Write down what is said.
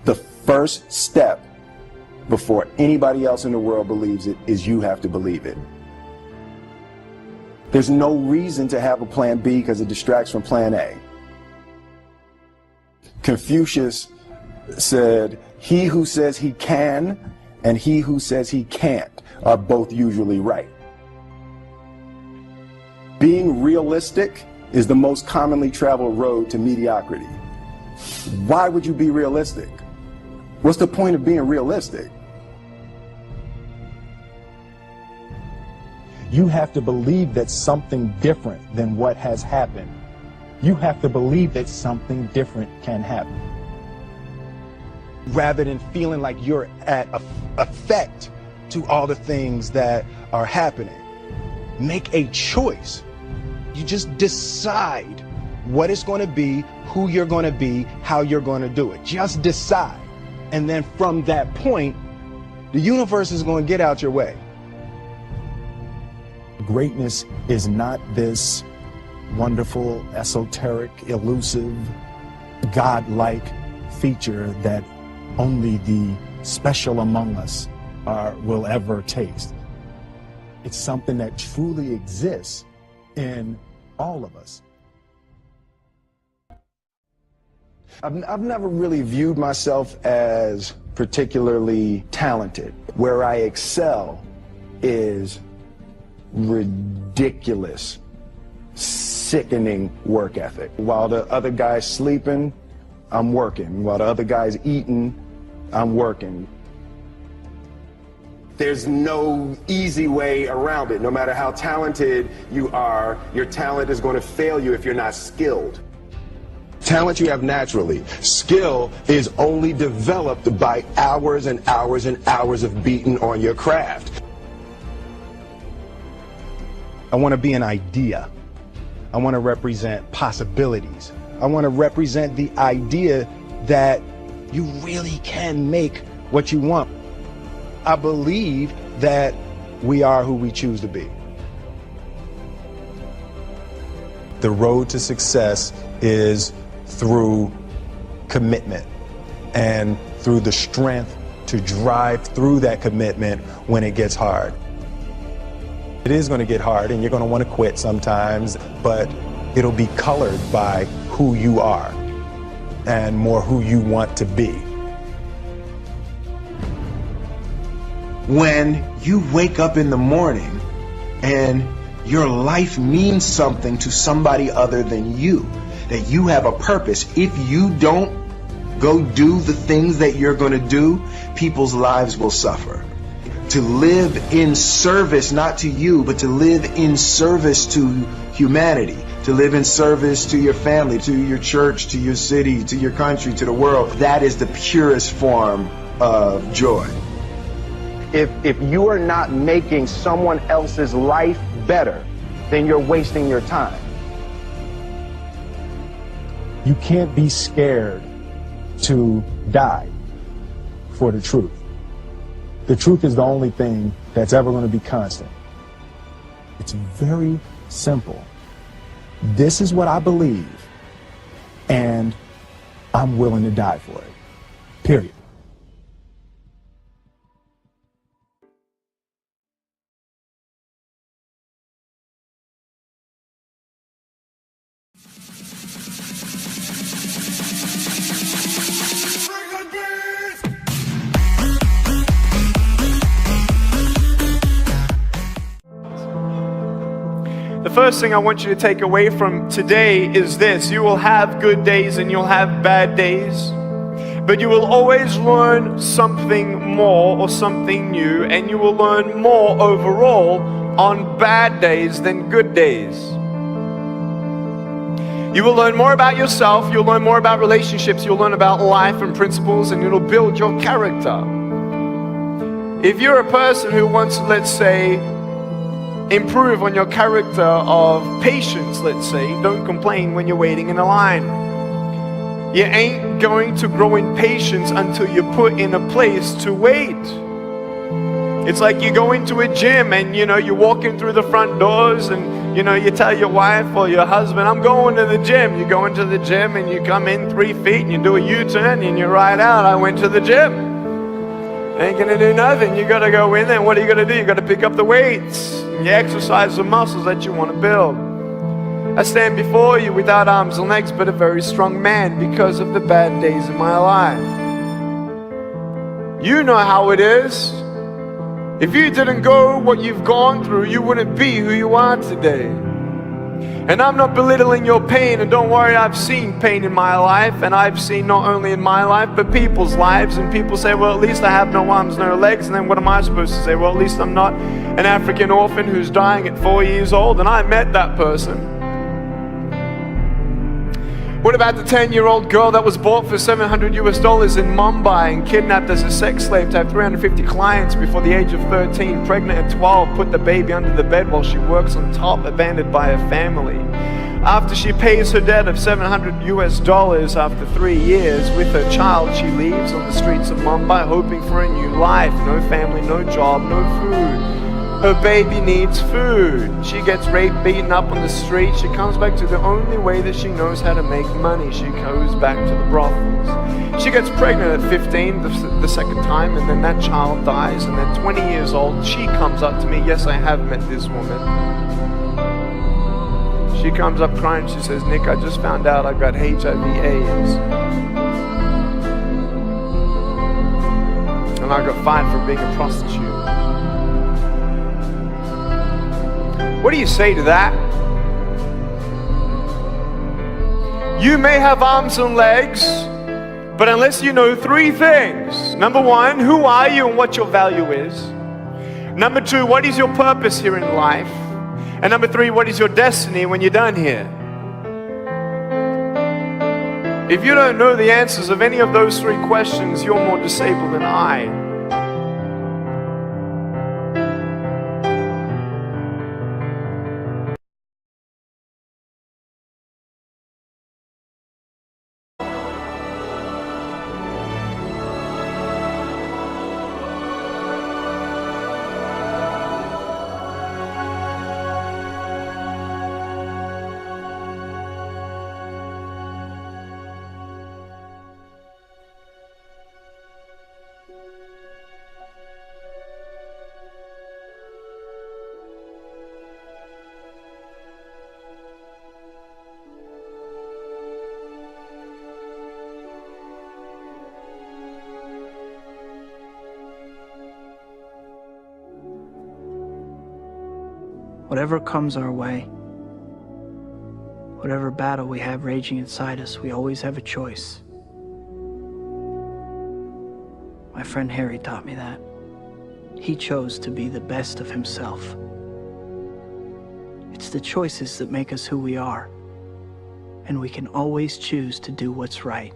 The first step before anybody else in the world believes it is you have to believe it. There's no reason to have a plan B because it distracts from plan A. Confucius said, he who says he can and he who says he can't are both usually right. Being realistic is the most commonly traveled road to mediocrity. Why would you be realistic? What's the point of being realistic? You have to believe that something different than what has happened. You have to believe that something different can happen. Rather than feeling like you're at effect to all the things that are happening, make a choice. You just decide what it's going to be, who you're going to be, how you're going to do it. Just decide. And then from that point, the universe is going to get out your way. Greatness is not this wonderful, esoteric, elusive, godlike feature that only the special among us will ever taste. It's something that truly exists in all of us. I've never really viewed myself as particularly talented. Where I excel is ridiculous, sickening work ethic. While the other guy's sleeping, I'm working. While the other guy's eating, I'm working. There's no easy way around it. No matter how talented you are, your talent is going to fail you if you're not skilled. Talent you have naturally. Skill is only developed by hours and hours and hours of beating on your craft. I want to be an idea. I want to represent possibilities. I want to represent the idea that you really can make what you want. I believe that we are who we choose to be. The road to success is through commitment and through the strength to drive through that commitment when it gets hard. It is going to get hard and you're going to want to quit sometimes, but it'll be colored by who you are and more who you want to be. When you wake up in the morning and your life means something to somebody other than you, that you have a purpose. If you don't go do the things that you're going to do, people's lives will suffer. To live in service, not to you, but to live in service to humanity, to live in service to your family, to your church, to your city, to your country, to the world, that is the purest form of joy. If you are not making someone else's life better, then you're wasting your time. You can't be scared to die for the truth. The truth is the only thing that's ever going to be constant. It's very simple. This is what I believe, and I'm willing to die for it. Period. The first thing I want you to take away from today is this: you will have good days and you'll have bad days, but you will always learn something more or something new, and you will learn more overall on bad days than good days. You will learn more about yourself, you'll learn more about relationships, you'll learn about life and principles, and it'll build your character. If you're a person who wants, let's say, improve on your character of patience, let's say, don't complain when you're waiting in a line. You ain't going to grow in patience until you're put in a place to wait. It's like you go into a gym and you're walking through the front doors and You know, you tell your wife or your husband, I'm going to the gym. You go into the gym and you come in 3 feet and you do a U-turn and you ride out, I went to the gym. Ain't gonna do nothing. You gotta go in there. What are you gonna do? You gotta pick up the weights. And you exercise the muscles that you want to build. I stand before you without arms and legs, but a very strong man because of the bad days in my life. You know how it is. If you didn't go what you've gone through, you wouldn't be who you are today. And I'm not belittling your pain, and don't worry, I've seen pain in my life, and I've seen not only in my life, but people's lives, and people say, well, at least I have no arms, no legs, and then what am I supposed to say? Well, at least I'm not an African orphan who's dying at 4 years old, and I met that person. What about the 10-year-old girl that was bought for $700 in Mumbai and kidnapped as a sex slave to have 350 clients before the age of 13, pregnant at 12, put the baby under the bed while she works on top, abandoned by her family. After she pays her debt of $700 after 3 years with her child, she leaves on the streets of Mumbai hoping for a new life. No family, no job, no food. Her baby needs food. She gets raped, beaten up on the street. She comes back to the only way that she knows how to make money. She goes back to the brothels. She gets pregnant at 15 the second time, and then that child dies, and then 20 years old, she comes up to me. Yes, I have met this woman. She comes up crying. She says, Nick, I just found out I got HIV/AIDS. And I got fined for being a prostitute. What do you say to that? You may have arms and legs, but unless you know 3 things. Number 1, who are you and what your value is? Number 2, what is your purpose here in life? And number 3, what is your destiny when you're done here? If you don't know the answers of any of those 3 questions, you're more disabled than I. Whatever comes our way, whatever battle we have raging inside us, we always have a choice. My friend Harry taught me that. He chose to be the best of himself. It's the choices that make us who we are, and we can always choose to do what's right.